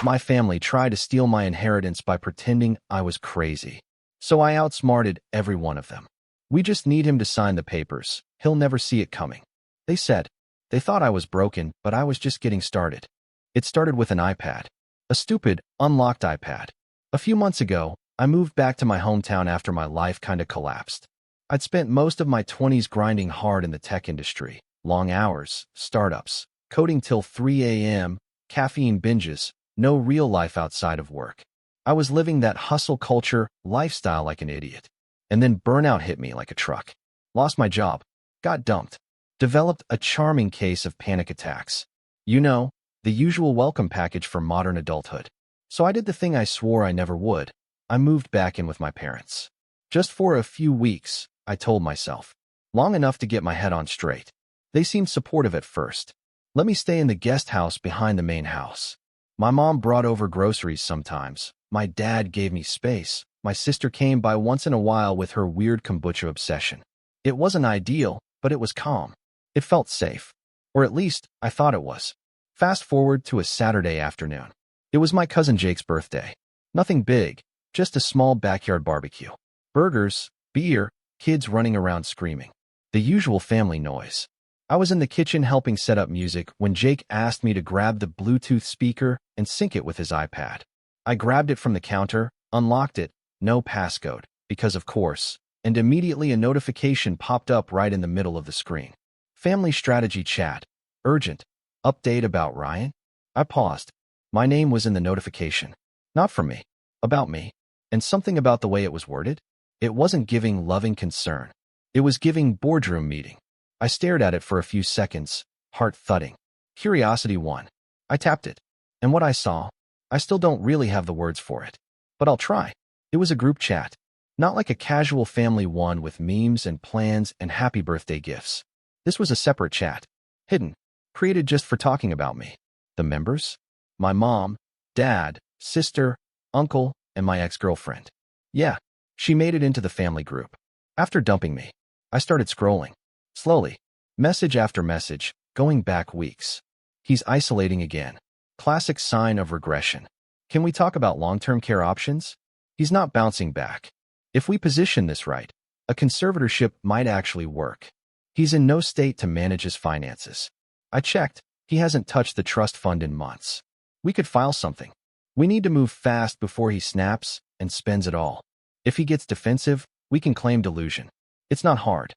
My family tried to steal my inheritance by pretending I was crazy. So I outsmarted every one of them. We just need him to sign the papers. He'll never see it coming. They said. They thought I was broken, but I was just getting started. It started with an iPad. A stupid, unlocked iPad. A few months ago, I moved back to my hometown after my life kinda collapsed. I'd spent most of my 20s grinding hard in the tech industry. Long hours, startups, coding till 3 a.m., caffeine binges, no real life outside of work. I was living that hustle culture lifestyle like an idiot. And then burnout hit me like a truck. Lost my job. Got dumped. Developed a charming case of panic attacks. You know, the usual welcome package for modern adulthood. So I did the thing I swore I never would. I moved back in with my parents. Just for a few weeks, I told myself. Long enough to get my head on straight. They seemed supportive at first. Let me stay in the guest house behind the main house. My mom brought over groceries sometimes. My dad gave me space. My sister came by once in a while with her weird kombucha obsession. It wasn't ideal, but it was calm. It felt safe. Or at least, I thought it was. Fast forward to a Saturday afternoon. It was my cousin Jake's birthday. Nothing big, just a small backyard barbecue. Burgers, beer, kids running around screaming. The usual family noise. I was in the kitchen helping set up music when Jake asked me to grab the Bluetooth speaker and sync it with his iPad. I grabbed it from the counter, unlocked it, no passcode, because of course, and immediately a notification popped up right in the middle of the screen. Family strategy chat. Urgent. Update about Ryan? I paused. My name was in the notification. Not from me. About me. And something about the way it was worded? It wasn't giving loving concern. It was giving boardroom meeting. I stared at it for a few seconds, heart thudding. Curiosity won. I tapped it. And what I saw, I still don't really have the words for it. But I'll try. It was a group chat. Not like a casual family one with memes and plans and happy birthday gifts. This was a separate chat. Hidden. Created just for talking about me. The members? My mom, dad, sister, uncle, and my ex-girlfriend. Yeah, she made it into the family group. After dumping me, I started scrolling. Slowly. Message after message, going back weeks. He's isolating again. Classic sign of regression. Can we talk about long-term care options? He's not bouncing back. If we position this right, a conservatorship might actually work. He's in no state to manage his finances. I checked. He hasn't touched the trust fund in months. We could file something. We need to move fast before he snaps and spends it all. If he gets defensive, we can claim delusion. It's not hard.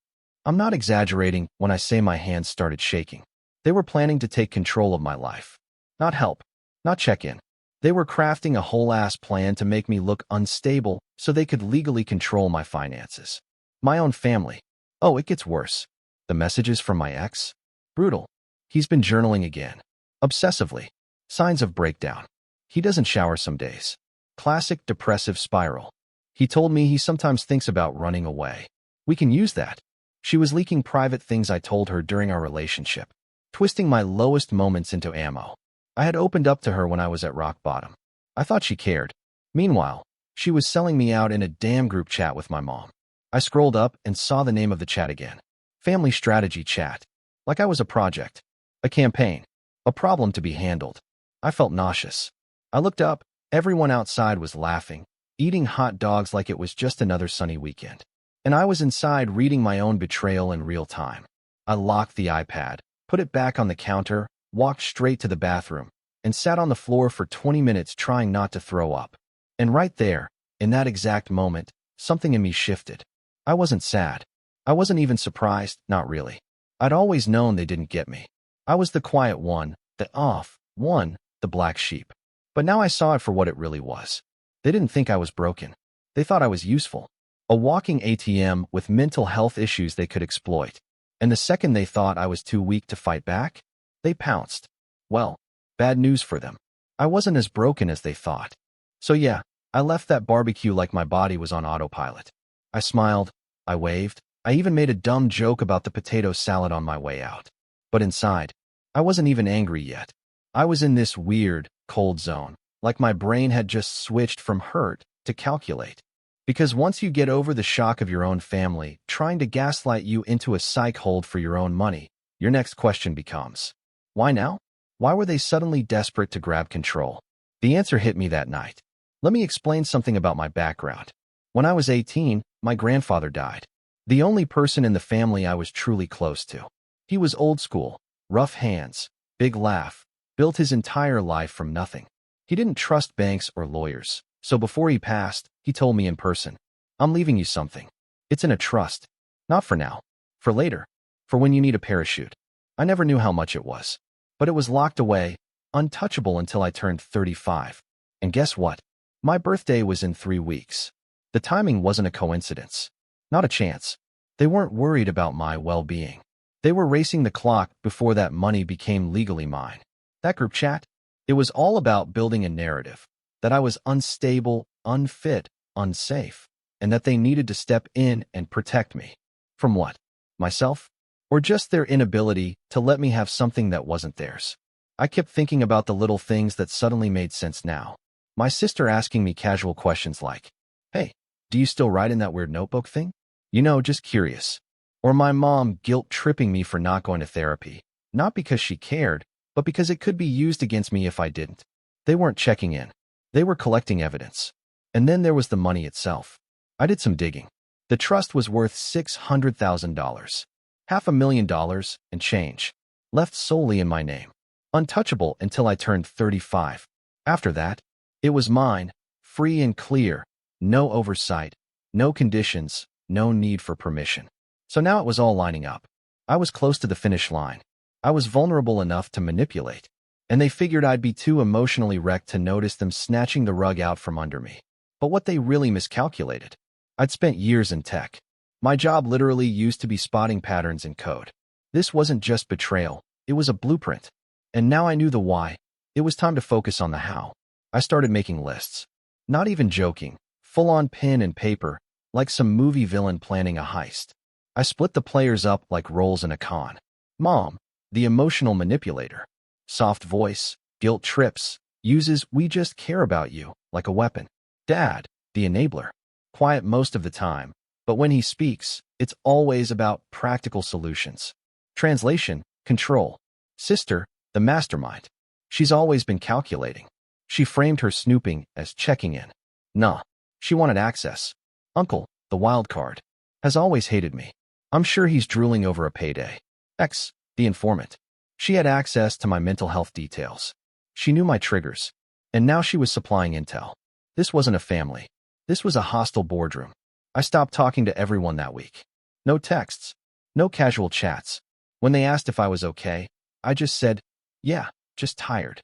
I'm not exaggerating when I say my hands started shaking. They were planning to take control of my life. Not help. Not check in. They were crafting a whole-ass plan to make me look unstable so they could legally control my finances. My own family. Oh, it gets worse. The messages from my ex? Brutal. He's been journaling again. Obsessively. Signs of breakdown. He doesn't shower some days. Classic depressive spiral. He told me he sometimes thinks about running away. We can use that. She was leaking private things I told her during our relationship, twisting my lowest moments into ammo. I had opened up to her when I was at rock bottom. I thought she cared. Meanwhile, she was selling me out in a damn group chat with my mom. I scrolled up and saw the name of the chat again. Family strategy chat. Like I was a project. A campaign. A problem to be handled. I felt nauseous. I looked up. Everyone outside was laughing, eating hot dogs like it was just another sunny weekend. And I was inside reading my own betrayal in real time. I locked the iPad, put it back on the counter, walked straight to the bathroom, and sat on the floor for 20 minutes trying not to throw up. And right there, in that exact moment, something in me shifted. I wasn't sad. I wasn't even surprised, not really. I'd always known they didn't get me. I was the quiet one, the off one, the black sheep. But now I saw it for what it really was. They didn't think I was broken. They thought I was useful. A walking ATM with mental health issues they could exploit. And the second they thought I was too weak to fight back, they pounced. Well, bad news for them. I wasn't as broken as they thought. So yeah, I left that barbecue like my body was on autopilot. I smiled. I waved. I even made a dumb joke about the potato salad on my way out. But inside, I wasn't even angry yet. I was in this weird, cold zone, like my brain had just switched from hurt to calculate. Because once you get over the shock of your own family trying to gaslight you into a psych hold for your own money, your next question becomes, why now? Why were they suddenly desperate to grab control? The answer hit me that night. Let me explain something about my background. When I was 18, my grandfather died. The only person in the family I was truly close to. He was old school, rough hands, big laugh, built his entire life from nothing. He didn't trust banks or lawyers, so before he passed, he told me in person, "I'm leaving you something. It's in a trust. Not for now. For later. For when you need a parachute." I never knew how much it was. But it was locked away, untouchable until I turned 35. And guess what? My birthday was in 3 weeks. The timing wasn't a coincidence. Not a chance. They weren't worried about my well-being. They were racing the clock before that money became legally mine. That group chat? It was all about building a narrative. That I was unstable, unfit, unsafe. And that they needed to step in and protect me. From what? Myself? Or just their inability to let me have something that wasn't theirs? I kept thinking about the little things that suddenly made sense now. My sister asking me casual questions like, "Hey, do you still write in that weird notebook thing? Just curious." Or my mom guilt-tripping me for not going to therapy, not because she cared, but because it could be used against me if I didn't. They weren't checking in. They were collecting evidence. And then there was the money itself. I did some digging. The trust was worth $600,000. $500,000 and change. Left solely in my name. Untouchable until I turned 35. After that, it was mine, free and clear, no oversight, no conditions, no need for permission. So now it was all lining up. I was close to the finish line. I was vulnerable enough to manipulate. And they figured I'd be too emotionally wrecked to notice them snatching the rug out from under me. But what they really miscalculated. I'd spent years in tech. My job literally used to be spotting patterns in code. This wasn't just betrayal, it was a blueprint. And now I knew the why. It was time to focus on the how. I started making lists. Not even joking, full-on pen and paper, like some movie villain planning a heist. I split the players up like roles in a con. Mom, the emotional manipulator. Soft voice, guilt trips, uses "we just care about you" like a weapon. Dad, the enabler. Quiet most of the time, but when he speaks, it's always about practical solutions. Translation, control. Sister, the mastermind. She's always been calculating. She framed her snooping as checking in. Nah, she wanted access. Uncle, the wild card, has always hated me. I'm sure he's drooling over a payday. X, the informant. She had access to my mental health details. She knew my triggers. And now she was supplying intel. This wasn't a family. This was a hostile boardroom. I stopped talking to everyone that week. No texts. No casual chats. When they asked if I was okay, I just said, "Yeah, just tired."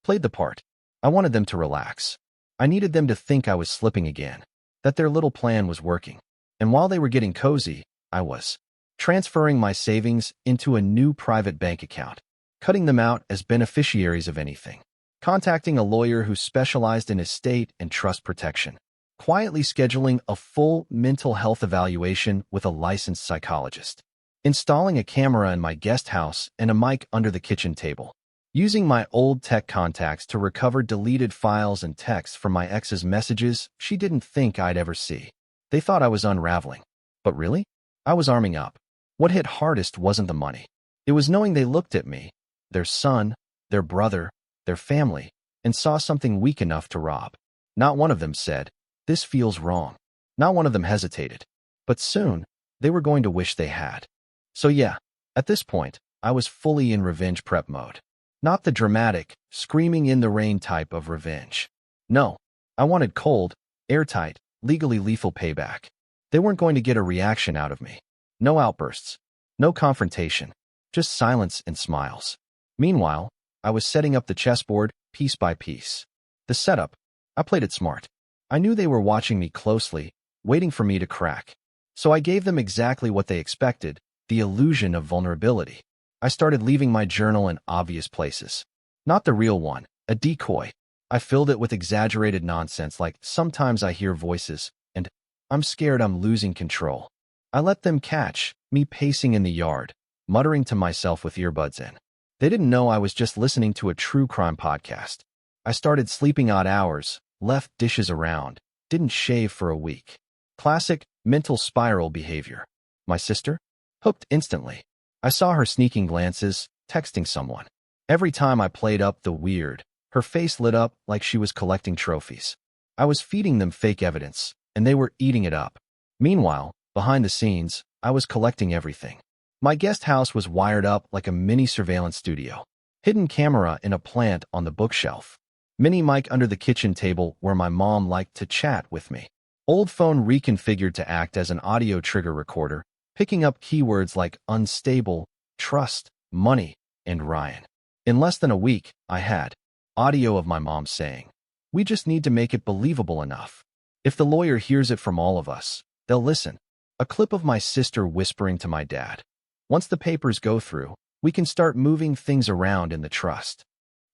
Played the part. I wanted them to relax. I needed them to think I was slipping again. That their little plan was working. And while they were getting cozy, I was transferring my savings into a new private bank account, cutting them out as beneficiaries of anything, contacting a lawyer who specialized in estate and trust protection, quietly scheduling a full mental health evaluation with a licensed psychologist, installing a camera in my guest house and a mic under the kitchen table, using my old tech contacts to recover deleted files and texts from my ex's messages she didn't think I'd ever see. They thought I was unraveling. But really? I was arming up. What hit hardest wasn't the money. It was knowing they looked at me, their son, their brother, their family, and saw something weak enough to rob. Not one of them said, "This feels wrong." Not one of them hesitated. But soon, they were going to wish they had. So yeah, at this point, I was fully in revenge prep mode. Not the dramatic, screaming in the rain type of revenge. No, I wanted cold, airtight, legally lethal payback. They weren't going to get a reaction out of me. No outbursts. No confrontation. Just silence and smiles. Meanwhile, I was setting up the chessboard piece by piece. The setup, I played it smart. I knew they were watching me closely, waiting for me to crack. So I gave them exactly what they expected, the illusion of vulnerability. I started leaving my journal in obvious places. Not the real one, a decoy. I filled it with exaggerated nonsense like "sometimes I hear voices" and "I'm scared I'm losing control." I let them catch me pacing in the yard, muttering to myself with earbuds in. They didn't know I was just listening to a true crime podcast. I started sleeping odd hours, left dishes around, didn't shave for a week. Classic mental spiral behavior. My sister? Hooked instantly. I saw her sneaking glances, texting someone. Every time I played up the weird, Her face lit up like she was collecting trophies. I was feeding them fake evidence, and they were eating it up. Meanwhile, behind the scenes, I was collecting everything. My guest house was wired up like a mini surveillance studio. Hidden camera in a plant on the bookshelf. Mini mic under the kitchen table where my mom liked to chat with me. Old phone reconfigured to act as an audio trigger recorder, picking up keywords like unstable, trust, money, and Ryan. In less than a week, I had audio of my mom saying, "We just need to make it believable enough. If the lawyer hears it from all of us, they'll listen." A clip of my sister whispering to my dad, "Once the papers go through, we can start moving things around in the trust."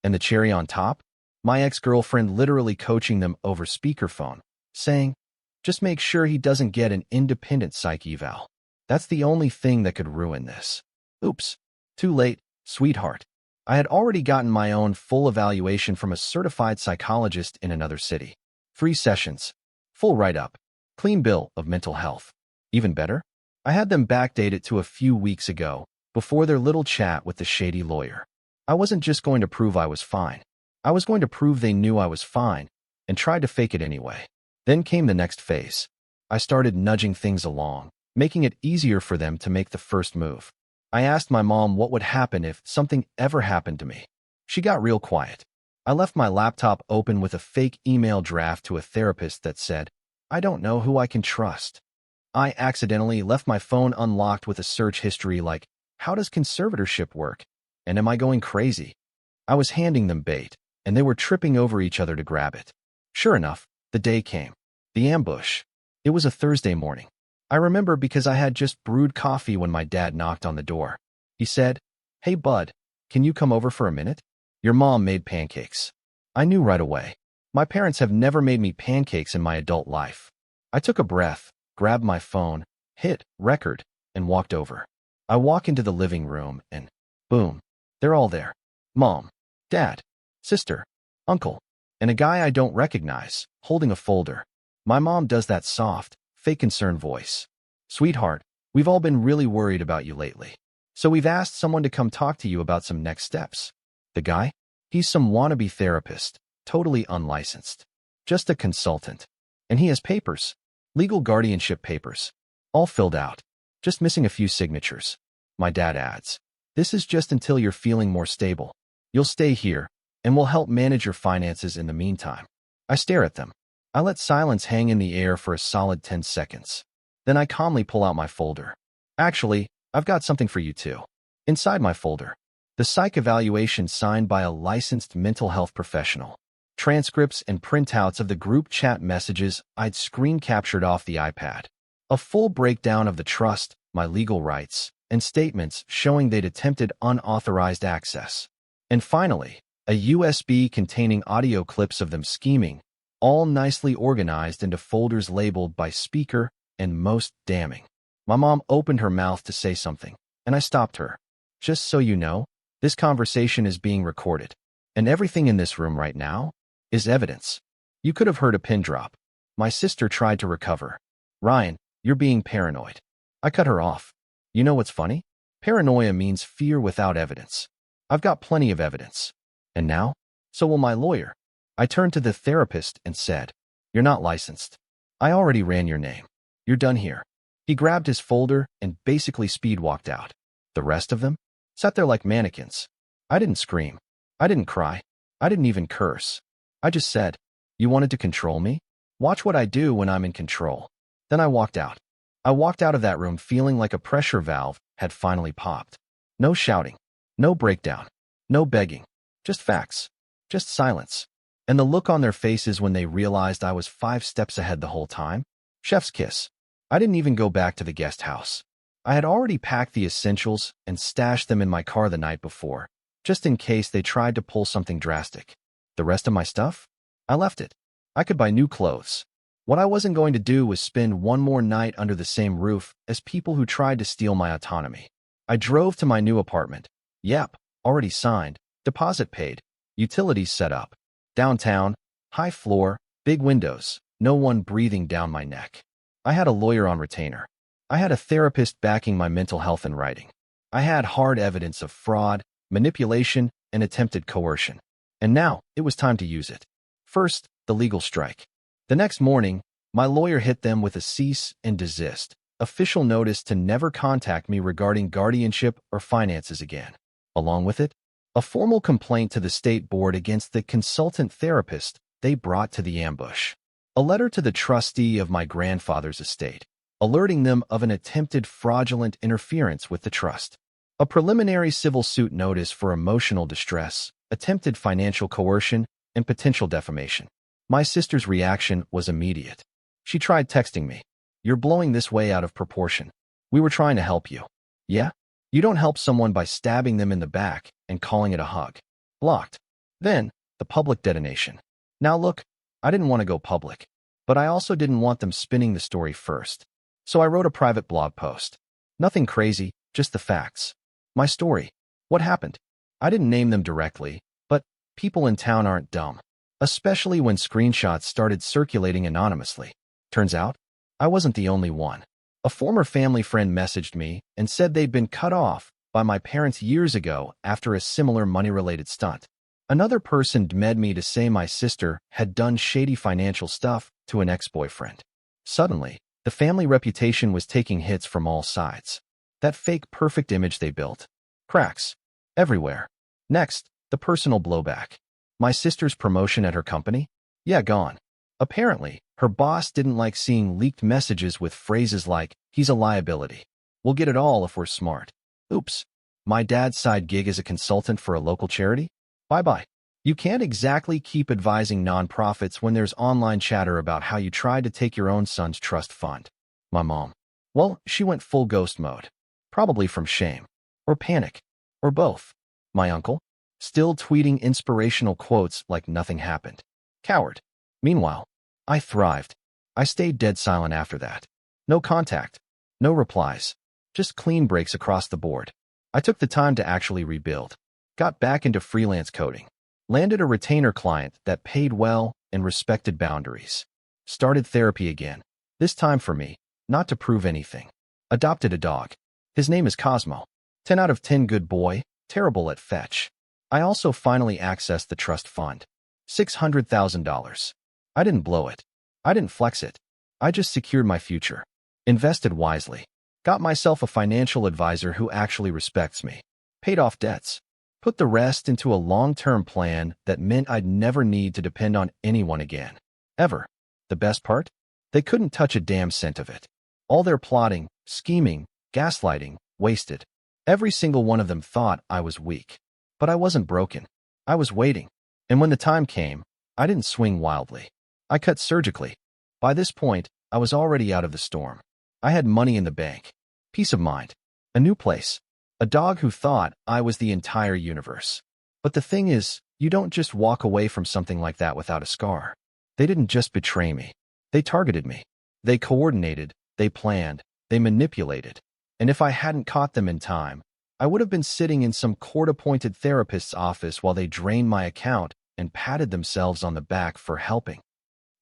And the cherry on top? My ex-girlfriend literally coaching them over speakerphone, saying, "Just make sure he doesn't get an independent psych eval. That's the only thing that could ruin this." Oops. Too late, sweetheart. I had already gotten my own full evaluation from a certified psychologist in another city. 3 sessions. Full write-up. Clean bill of mental health. Even better? I had them backdated to a few weeks ago, before their little chat with the shady lawyer. I wasn't just going to prove I was fine. I was going to prove they knew I was fine, and tried to fake it anyway. Then came the next phase. I started nudging things along, making it easier for them to make the first move. I asked my mom what would happen if something ever happened to me. She got real quiet. I left my laptop open with a fake email draft to a therapist that said, "I don't know who I can trust." I accidentally left my phone unlocked with a search history like, "How does conservatorship work? And am I going crazy?" I was handing them bait, and they were tripping over each other to grab it. Sure enough, the day came. The ambush. It was a Thursday morning. I remember because I had just brewed coffee when my dad knocked on the door. He said, "Hey, bud, can you come over for a minute? Your mom made pancakes." I knew right away. My parents have never made me pancakes in my adult life. I took a breath, grabbed my phone, hit record, and walked over. I walk into the living room and, boom, they're all there. Mom, dad, sister, uncle, and a guy I don't recognize, holding a folder. My mom does that soft, fake concerned voice. "Sweetheart, we've all been really worried about you lately. So we've asked someone to come talk to you about some next steps." The guy? He's some wannabe therapist, totally unlicensed. Just a consultant. And he has papers. Legal guardianship papers. All filled out. Just missing a few signatures. My dad adds, "This is just until you're feeling more stable. You'll stay here, and we'll help manage your finances in the meantime." I stare at them. I let silence hang in the air for a solid 10 seconds. Then I calmly pull out my folder. "Actually, I've got something for you too." Inside my folder, the psych evaluation signed by a licensed mental health professional. Transcripts and printouts of the group chat messages I'd screen captured off the iPad. A full breakdown of the trust, my legal rights, and statements showing they'd attempted unauthorized access. And finally, a USB containing audio clips of them scheming, all nicely organized into folders labeled by speaker and most damning. My mom opened her mouth to say something, and I stopped her. "Just so you know, this conversation is being recorded, and everything in this room right now is evidence." You could have heard a pin drop. My sister tried to recover. "Ryan, you're being paranoid." I cut her off. "You know what's funny? Paranoia means fear without evidence. I've got plenty of evidence. And now? So will my lawyer." I turned to the therapist and said, "You're not licensed. I already ran your name. You're done here." He grabbed his folder and basically speed walked out. The rest of them sat there like mannequins. I didn't scream. I didn't cry. I didn't even curse. I just said, "You wanted to control me? Watch what I do when I'm in control." Then I walked out. I walked out of that room feeling like a pressure valve had finally popped. No shouting. No breakdown. No begging. Just facts. Just silence. And the look on their faces when they realized I was 5 steps ahead the whole time? Chef's kiss. I didn't even go back to the guest house. I had already packed the essentials and stashed them in my car the night before, just in case they tried to pull something drastic. The rest of my stuff? I left it. I could buy new clothes. What I wasn't going to do was spend one more night under the same roof as people who tried to steal my autonomy. I drove to my new apartment. Yep, already signed, deposit paid, utilities set up. Downtown, high floor, big windows, no one breathing down my neck. I had a lawyer on retainer. I had a therapist backing my mental health in writing. I had hard evidence of fraud, manipulation, and attempted coercion. And now, it was time to use it. First, the legal strike. The next morning, my lawyer hit them with a cease and desist, official notice to never contact me regarding guardianship or finances again. Along with it, a formal complaint to the state board against the consultant therapist they brought to the ambush. A letter to the trustee of my grandfather's estate, alerting them of an attempted fraudulent interference with the trust. A preliminary civil suit notice for emotional distress, attempted financial coercion, and potential defamation. My sister's reaction was immediate. She tried texting me. "You're blowing this way out of proportion. We were trying to help you." Yeah? You don't help someone by stabbing them in the back and calling it a hug. Blocked. Then, the public detonation. Now look, I didn't want to go public, but I also didn't want them spinning the story first. So I wrote a private blog post. Nothing crazy, just the facts. My story. What happened? I didn't name them directly, but people in town aren't dumb, especially when screenshots started circulating anonymously. Turns out, I wasn't the only one. A former family friend messaged me and said they'd been cut off by my parents years ago after a similar money-related stunt. Another person DM'd me to say my sister had done shady financial stuff to an ex-boyfriend. Suddenly, the family reputation was taking hits from all sides. That fake perfect image they built. Cracks. Everywhere. Next, the personal blowback. My sister's promotion at her company? Yeah, gone. Apparently, her boss didn't like seeing leaked messages with phrases like, "He's a liability. We'll get it all if we're smart." Oops. My dad's side gig as a consultant for a local charity? Bye-bye. You can't exactly keep advising nonprofits when there's online chatter about how you tried to take your own son's trust fund. My mom. Well, she went full ghost mode. Probably from shame. Or panic. Or both. My uncle? Still tweeting inspirational quotes like nothing happened. Coward. Meanwhile, I thrived. I stayed dead silent after that. No contact. No replies. Just clean breaks across the board. I took the time to actually rebuild. Got back into freelance coding. Landed a retainer client that paid well and respected boundaries. Started therapy again. This time for me, not to prove anything. Adopted a dog. His name is Cosmo. 10 out of 10 good boy, terrible at fetch. I also finally accessed the trust fund. $600,000. I didn't blow it. I didn't flex it. I just secured my future. Invested wisely. Got myself a financial advisor who actually respects me. Paid off debts. Put the rest into a long-term plan that meant I'd never need to depend on anyone again. Ever. The best part? They couldn't touch a damn cent of it. All their plotting, scheming, gaslighting, wasted. Every single one of them thought I was weak. But I wasn't broken. I was waiting. And when the time came, I didn't swing wildly. I cut surgically. By this point, I was already out of the storm. I had money in the bank. Peace of mind. A new place. A dog who thought I was the entire universe. But the thing is, you don't just walk away from something like that without a scar. They didn't just betray me. They targeted me. They coordinated, they planned, they manipulated. And if I hadn't caught them in time, I would have been sitting in some court-appointed therapist's office while they drained my account and patted themselves on the back for helping.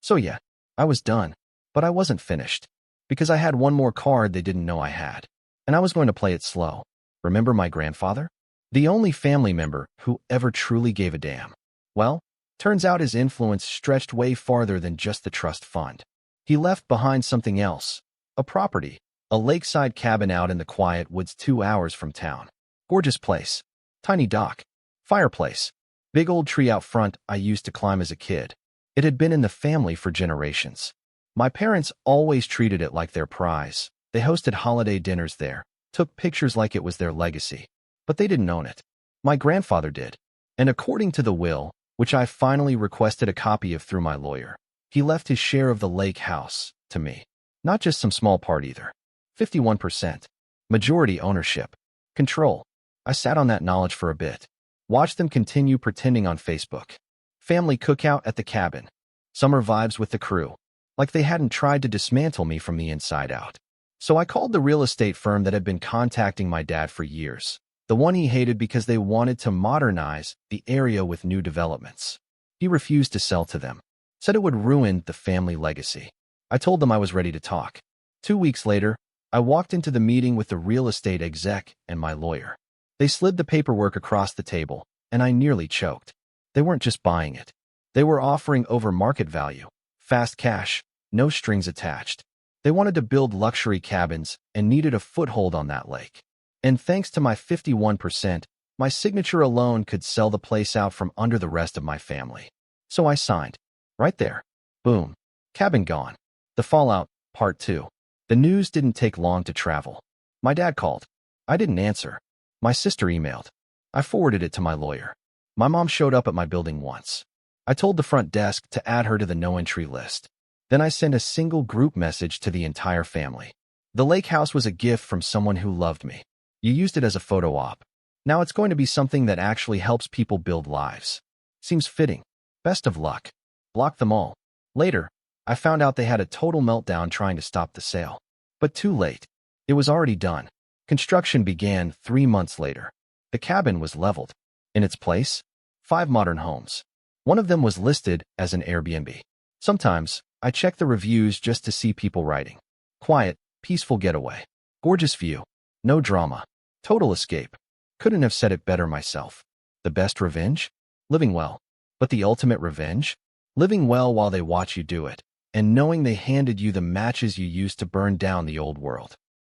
So yeah, I was done. But I wasn't finished. Because I had one more card they didn't know I had. And I was going to play it slow. Remember my grandfather? The only family member who ever truly gave a damn. Well, turns out his influence stretched way farther than just the trust fund. He left behind something else. A property. A lakeside cabin out in the quiet woods 2 hours from town. Gorgeous place. Tiny dock. Fireplace. Big old tree out front I used to climb as a kid. It had been in the family for generations. My parents always treated it like their prize. They hosted holiday dinners there, took pictures like it was their legacy. But they didn't own it. My grandfather did. And according to the will, which I finally requested a copy of through my lawyer, he left his share of the lake house to me. Not just some small part either. 51%. Majority ownership. Control. I sat on that knowledge for a bit. Watched them continue pretending on Facebook. Family cookout at the cabin. Summer vibes with the crew. Like they hadn't tried to dismantle me from the inside out. So I called the real estate firm that had been contacting my dad for years. The one he hated because they wanted to modernize the area with new developments. He refused to sell to them. Said it would ruin the family legacy. I told them I was ready to talk. 2 weeks later, I walked into the meeting with the real estate exec and my lawyer. They slid the paperwork across the table, and I nearly choked. They weren't just buying it. They were offering over market value, fast cash, no strings attached. They wanted to build luxury cabins and needed a foothold on that lake. And thanks to my 51%, my signature alone could sell the place out from under the rest of my family. So I signed. Right there. Boom. Cabin gone. The fallout, part 2. The news didn't take long to travel. My dad called. I didn't answer. My sister emailed. I forwarded it to my lawyer. My mom showed up at my building once. I told the front desk to add her to the no-entry list. Then I sent a single group message to the entire family. The lake house was a gift from someone who loved me. You used it as a photo op. Now it's going to be something that actually helps people build lives. Seems fitting. Best of luck. Blocked them all. Later, I found out they had a total meltdown trying to stop the sale. But too late. It was already done. Construction began 3 months later. The cabin was leveled. In its place, 5 modern homes. One of them was listed as an Airbnb. Sometimes, I check the reviews just to see people writing. Quiet, peaceful getaway. Gorgeous view. No drama. Total escape. Couldn't have said it better myself. The best revenge? Living well. But the ultimate revenge? Living well while they watch you do it, and knowing they handed you the matches you used to burn down the old world.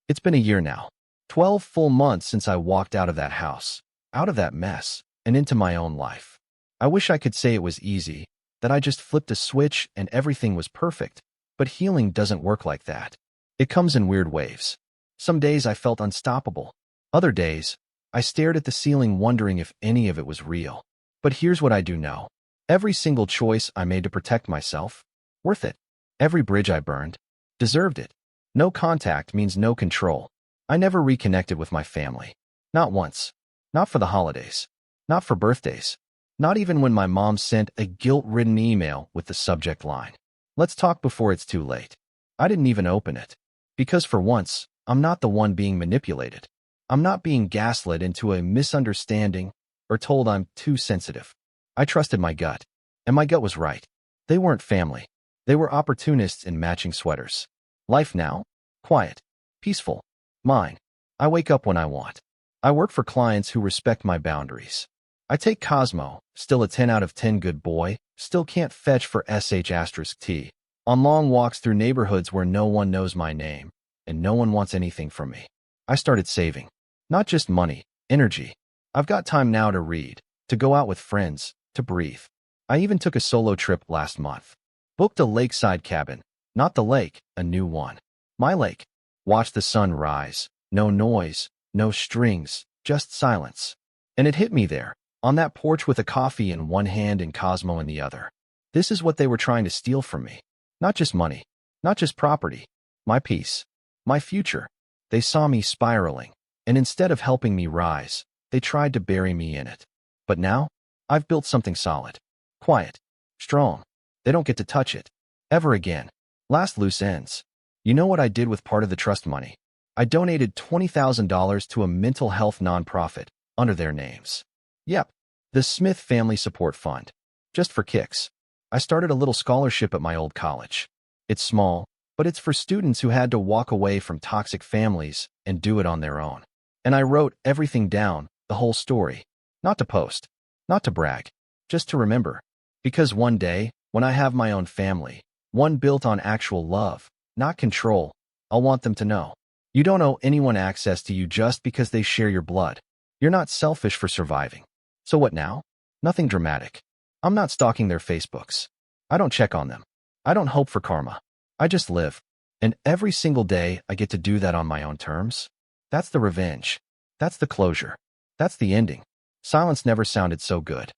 It's been a year now. 12 full months since I walked out of that house, out of that mess, and into my own life. I wish I could say it was easy, that I just flipped a switch and everything was perfect. But healing doesn't work like that. It comes in weird waves. Some days I felt unstoppable. Other days, I stared at the ceiling wondering if any of it was real. But here's what I do know. Every single choice I made to protect myself, worth it. Every bridge I burned, deserved it. No contact means no control. I never reconnected with my family. Not once. Not for the holidays. Not for birthdays. Not even when my mom sent a guilt-ridden email with the subject line, "Let's talk before it's too late." I didn't even open it. Because for once, I'm not the one being manipulated. I'm not being gaslit into a misunderstanding or told I'm too sensitive. I trusted my gut, and my gut was right. They weren't family. They were opportunists in matching sweaters. Life now? Quiet. Peaceful. Mine. I wake up when I want. I work for clients who respect my boundaries. I take Cosmo, still a 10 out of 10 good boy, still can't fetch for sh*t, on long walks through neighborhoods where no one knows my name, and no one wants anything from me. I started saving. Not just money, energy. I've got time now to read, to go out with friends, to breathe. I even took a solo trip last month. Booked a lakeside cabin. Not the lake, a new one. My lake. Watched the sun rise. No noise, no strings, just silence. And it hit me there, on that porch with a coffee in one hand and Cosmo in the other. This is what they were trying to steal from me. Not just money, not just property, my peace, my future. They saw me spiraling, and instead of helping me rise, they tried to bury me in it. But now, I've built something solid. Quiet. Strong. They don't get to touch it. Ever again. Last loose ends. You know what I did with part of the trust money? I donated $20,000 to a mental health nonprofit, under their names. Yep. The Smith Family Support Fund. Just for kicks. I started a little scholarship at my old college. It's small, but it's for students who had to walk away from toxic families and do it on their own. And I wrote everything down, the whole story. Not to post. Not to brag. Just to remember. Because one day, when I have my own family, one built on actual love, not control, I'll want them to know. You don't owe anyone access to you just because they share your blood. You're not selfish for surviving. So what now? Nothing dramatic. I'm not stalking their Facebooks. I don't check on them. I don't hope for karma. I just live. And every single day I get to do that on my own terms. That's the revenge. That's the closure. That's the ending. Silence never sounded so good.